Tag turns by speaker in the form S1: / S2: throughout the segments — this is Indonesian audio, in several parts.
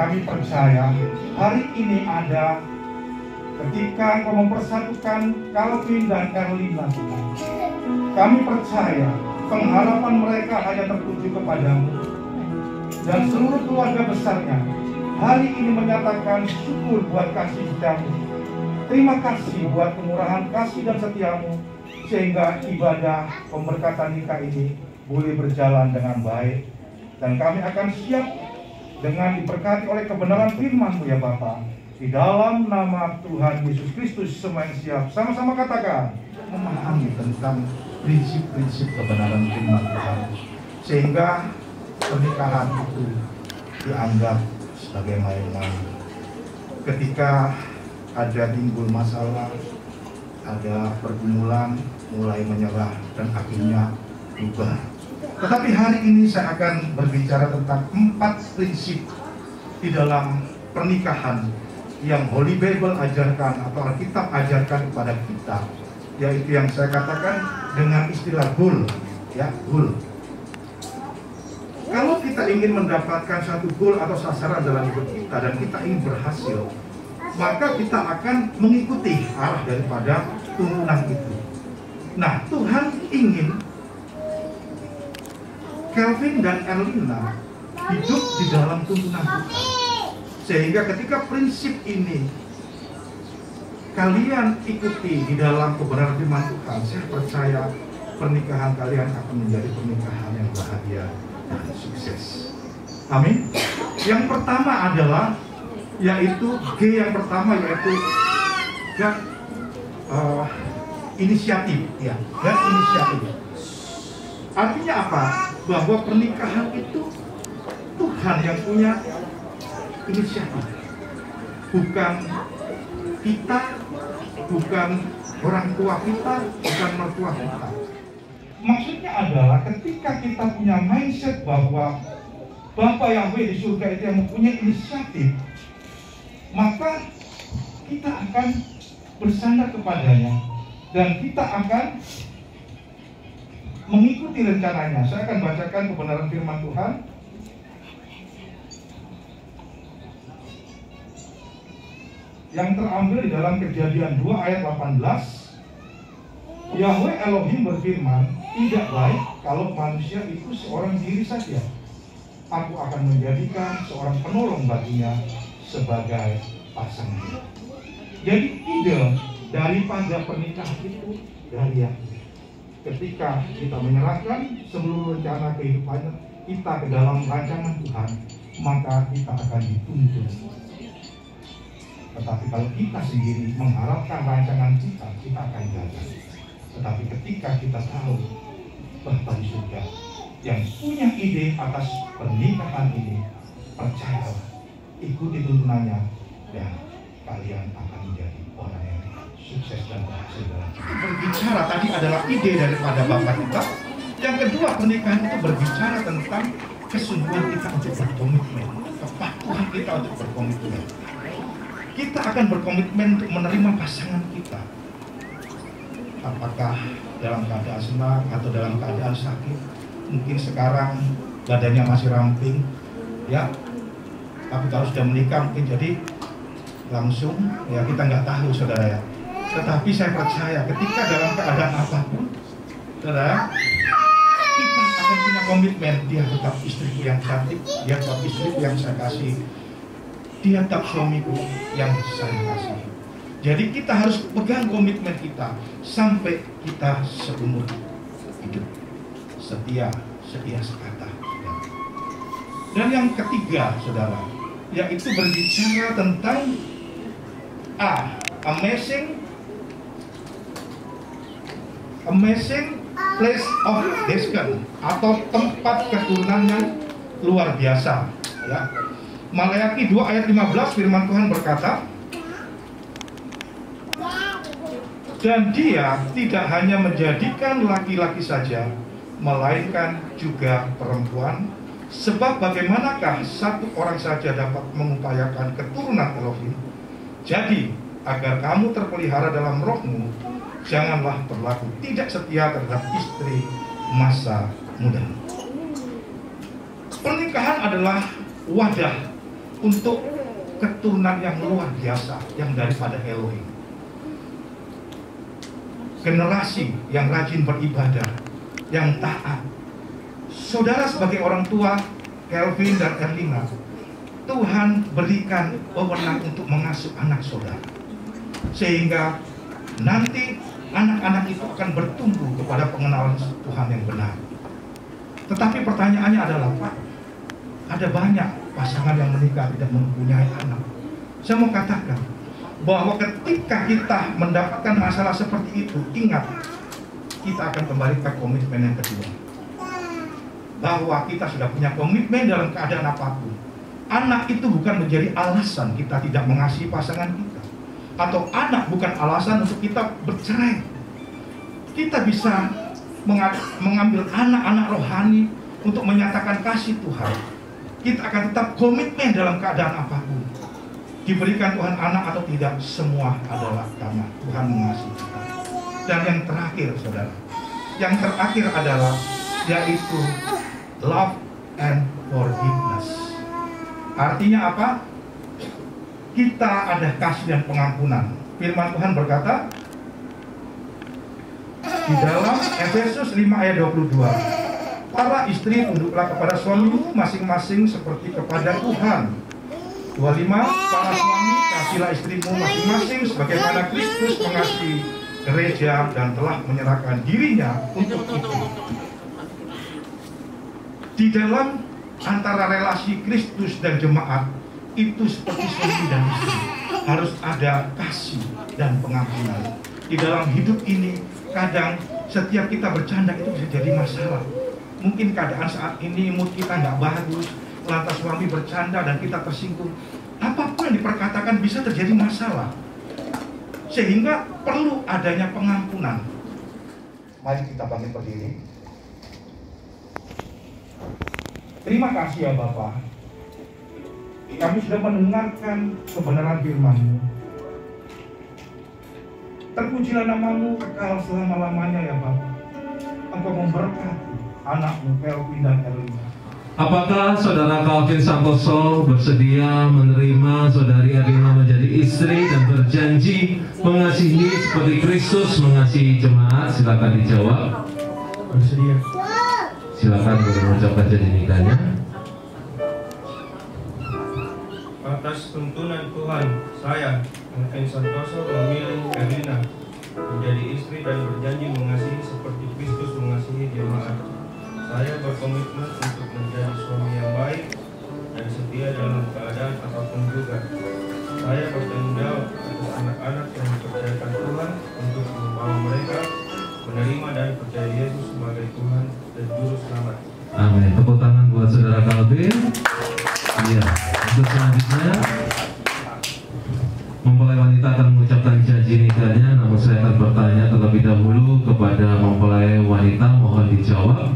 S1: kami percaya hari ini ada ketika Engkau mempersatukan Calvin dan Erlina, Tuhan. Kami percaya pengharapan mereka hanya tertuju kepadamu. Dan seluruh keluarga besarnya hari ini menyatakan syukur buat kasih setiamu. Terima kasih buat kemurahan kasih dan setiamu, sehingga ibadah pemberkatan nikah ini boleh berjalan dengan baik. Dan kami akan siap dengan diberkati oleh kebenaran firman-Mu ya Bapa. Di dalam nama Tuhan Yesus Kristus semua yang siap sama-sama katakan memahami tentang prinsip-prinsip kebenaran firman Tuhan, sehingga pernikahan itu dianggap sebagai main-main. Ketika ada timbul masalah, ada pergumulan, mulai menyerah dan akhirnya berubah. Tetapi hari ini saya akan berbicara tentang 4 prinsip di dalam pernikahan yang Holy Bible ajarkan atau Alkitab ajarkan kepada kita, yaitu yang saya katakan dengan istilah goal, ya, goal. Kalau kita ingin mendapatkan satu goal atau sasaran dalam hidup kita dan kita ingin berhasil, maka kita akan mengikuti arah daripada tuntunan itu. Nah, Tuhan ingin Calvin dan Erlina hidup di dalam tuntunan Tuhan, sehingga ketika prinsip ini kalian ikuti di dalam kebenaran firman Tuhan, saya percaya pernikahan kalian akan menjadi pernikahan yang bahagia dan sukses. Amin. Yang pertama adalah yaitu G, yang pertama yaitu inisiatif, ya, dan inisiatif. Artinya apa? Bahwa pernikahan itu Tuhan yang punya inisiatif, bukan kita, bukan orang tua kita, bukan mertua kita. Maksudnya adalah ketika kita punya mindset bahwa Bapa Yahweh di surga itu yang mempunyai inisiatif, maka kita akan bersandar kepadanya dan kita akan mengikuti rencananya. Saya akan bacakan kebenaran firman Tuhan yang terambil di dalam Kejadian 2 ayat 18. Yahweh Elohim berfirman, tidak baik kalau manusia itu seorang diri saja. Aku akan menjadikan seorang penolong baginya sebagai pasangan. Jadi ide daripada pernikahan itu dari Yahweh. Ketika kita menyerahkan seluruh rencana kehidupan kita ke dalam rancangan Tuhan, maka kita akan dituntun. Tetapi kalau kita sendiri mengharapkan rancangan kita, kita akan gagal. Tetapi ketika kita tahu Bapa di surga yang punya ide atas pernikahan ini, percayalah, ikuti tuntunannya, dan kalian akan menjadi orang yang sukses dan berhasil dalam hidup. Berbicara tadi adalah ide daripada Bapa kita. Yang kedua, pernikahan itu berbicara tentang kesungguhan kita untuk berkomitmen, kepatuhan kita untuk berkomitmen. Kita akan berkomitmen untuk menerima pasangan kita, apakah dalam keadaan senang atau dalam keadaan sakit. Mungkin sekarang badannya masih ramping, ya, tapi kalau sudah menikah mungkin jadi langsung, ya, kita nggak tahu, saudara, ya. Tetapi saya percaya ketika dalam keadaan apapun, saudara, kita akan punya komitmen. Dia tetap istriku yang cantik, dia tetap istriku yang saya kasih, dia tetap suamiku yang saya kasih. Jadi kita harus pegang komitmen kita sampai kita seumur hidup. Setia sekata. Dan yang ketiga, saudara, yaitu berbicara tentang amazing place of destiny, atau tempat keturunan yang luar biasa, ya. Maleakhi 2 ayat 15, firman Tuhan berkata, dan dia tidak hanya menjadikan laki-laki saja, melainkan juga perempuan. Sebab bagaimanakah satu orang saja dapat mengupayakan keturunan Elohim? Jadi, agar kamu terpelihara dalam rohmu, janganlah berlaku tidak setia terhadap istri masa muda. Pernikahan adalah wadah untuk keturunan yang luar biasa, yang daripada Elohim. Generasi yang rajin beribadah, yang taat. Saudara sebagai orang tua, Kelvin dan Erlina, Tuhan berikan wewenang untuk mengasuh anak saudara, sehingga nanti anak-anak itu akan bertumbuh kepada pengenalan Tuhan yang benar. Tetapi pertanyaannya adalah, Pak, ada banyak pasangan yang menikah tidak mempunyai anak. Saya mau katakan bahwa ketika kita mendapatkan masalah seperti itu, ingat, kita akan kembali ke komitmen yang kedua, bahwa kita sudah punya komitmen dalam keadaan apapun. Anak itu bukan menjadi alasan kita tidak mengasihi pasangan kita, atau anak bukan alasan untuk kita bercerai. Kita bisa mengambil anak-anak rohani untuk menyatakan kasih Tuhan. Kita akan tetap komitmen dalam keadaan apapun. Diberikan Tuhan anak atau tidak, semua adalah karena Tuhan mengasihi kita. Dan yang terakhir, saudara, yang terakhir adalah yaitu love and forgiveness. Artinya apa? Kita ada kasih dan pengampunan. Firman Tuhan berkata di dalam Efesus 5 ayat 22, para istri tunduklah kepada suami masing-masing seperti kepada Tuhan. 25, para suami kasihlah istrimu masing-masing sebagaimana Kristus mengasihi gereja dan telah menyerahkan dirinya untuk itu. Di dalam antara relasi Kristus dan jemaat itu seperti suami dan istri, harus ada kasih dan pengampunan. Di dalam hidup ini kadang setiap kita bercanda itu bisa jadi masalah. Mungkin keadaan saat ini mood kita nggak bagus, lantas suami bercanda dan kita tersinggung. Apapun yang diperkatakan bisa terjadi masalah, sehingga perlu adanya pengampunan. Mari kita bangkit berdiri. Terima kasih ya Bapak, kami sudah mendengarkan kebenaran firman-Mu. Terpujilah nama-Mu kekal selama-lamanya ya Bapak. Engkau memberkati anak-Mu Kelvin dan Erlina.
S2: Apakah saudara Calvin Santoso bersedia menerima saudari Erlina menjadi istri dan berjanji mengasihi seperti Kristus mengasihi jemaat? Silakan dijawab.
S1: Bersedia.
S2: Silakan mengucapkan janji nikahnya.
S3: Atas tuntunan Tuhan, saya, Calvin Santoso, memilih Erlina menjadi istri dan berjanji mengasihi seperti Kristus mengasihi jemaat. Saya berkomitmen untuk menjadi suami yang baik dan setia dalam keadaan apapun juga. Saya bertanggung jawab atas anak-anak yang dipercayakan Tuhan untuk membawa mereka menerima dan percaya Yesus sebagai Tuhan dan Juru Selamat.
S2: Amin. Tepuk tangan buat saudara Calvin. Iya. Untuk selanjutnya, mempelai wanita akan mengucapkan janji nikahnya. Namun saya akan bertanya terlebih dahulu kepada mempelai wanita, mohon dijawab.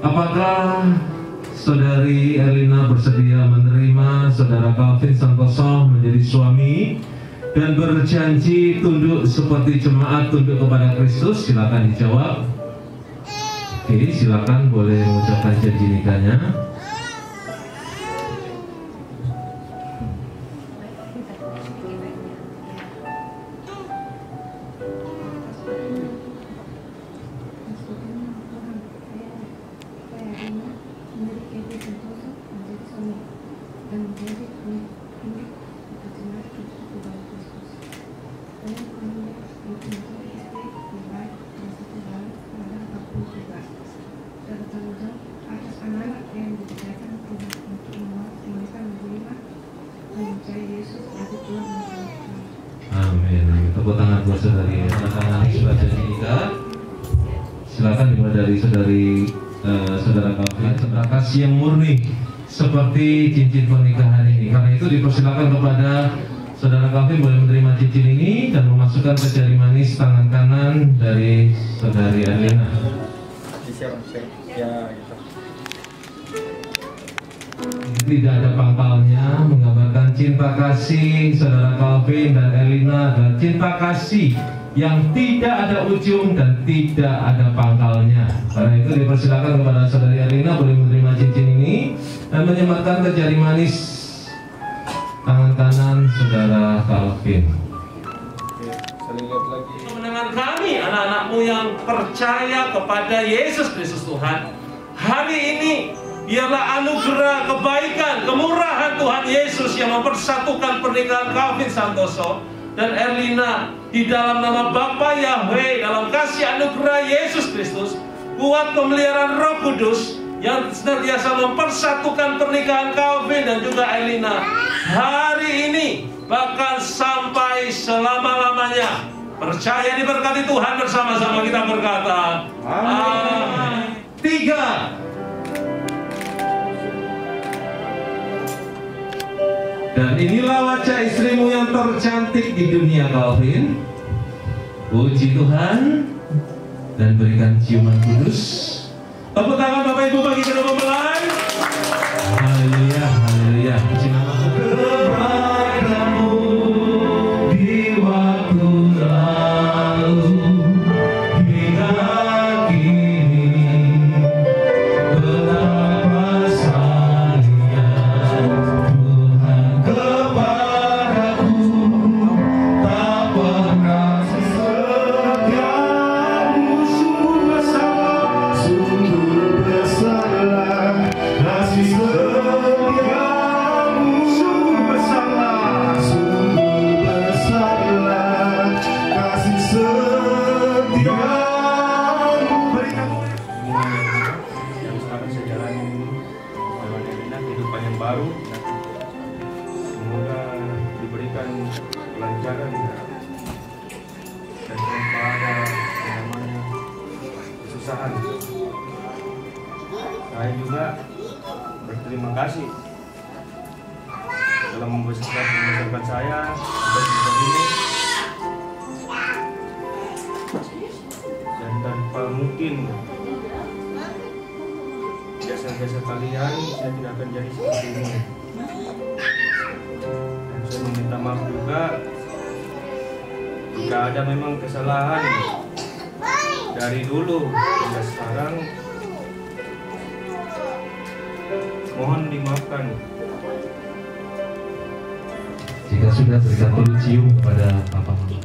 S2: Apakah saudari Erlina bersedia menerima saudara Calvin Santoso menjadi suami dan berjanji tunduk seperti jemaat tunduk kepada Kristus? Silakan dijawab. Oke, silakan boleh mengucapkan janji nikahnya. Amin. Tepuk tangan buat saudari. Tangan surat janji nikah. Silakan dimulai dari saudara Calvin. Saudara kasih yang murni seperti cincin pernikahan ini. Karena itu dipersilakan kepada saudara Calvin boleh menerima cincin ini dan memasukkan ke jari manis tangan kanan dari saudari Erlina. Tidak ada pangkalnya, menggambarkan cinta kasih saudara Calvin dan Erlina adalah cinta kasih yang tidak ada ujung dan tidak ada pangkalnya. Karena itu dipersilakan kepada saudari Erlina boleh menerima cincin ini dan menyematkan ke jari manis Tangan kanan Saudara Calvin.
S3: Oke, saling lihat lagi.
S4: Dengan kami, anak-anakmu yang percaya kepada Yesus Kristus Tuhan, hari ini biarlah anugerah kebaikan, kemurahan Tuhan Yesus yang mempersatukan pernikahan Calvin Santoso dan Erlina di dalam nama Bapa Yahweh, dalam kasih anugerah Yesus Kristus, kuat pemeliharaan Roh Kudus yang senantiasa mempersatukan pernikahan Calvin dan juga Erlina hari ini bahkan sampai selama-lamanya. Percaya diberkati Tuhan, bersama-sama kita berkata amin. 3. Dan inilah wajah istrimu yang tercantik di dunia, Calvin. Puji Tuhan dan berikan ciuman kudus. Tepuk tangan Bapak Ibu bagi kedua mempelai. Haleluya, haleluya. Puji nama kepadamu di waktu lalu hingga kini, betapa sayangnya Tuhan kepadaku, tak pernah setiamu sungguh besar, sungguh besarlah kasih setiamu, sungguh besarlah, sungguh besarlah kasih setiamu. Berikan
S3: Yang sekarang saya jalani dengan Erlina kehidupan yang baru. Semoga diberikan kelancaran dan tanpa ada yang namanya kesusahan. Saya juga berterima kasih telah membesarkan saya dan ini, dan tanpa mungkin jasa-jasa kalian saya tidak akan jadi seperti ini. Dan saya meminta maaf juga jika ada memang kesalahan dari dulu hingga sekarang, mohon dimaafkan.
S2: Jika sudah berikan dulu cium kepada Papa Mama.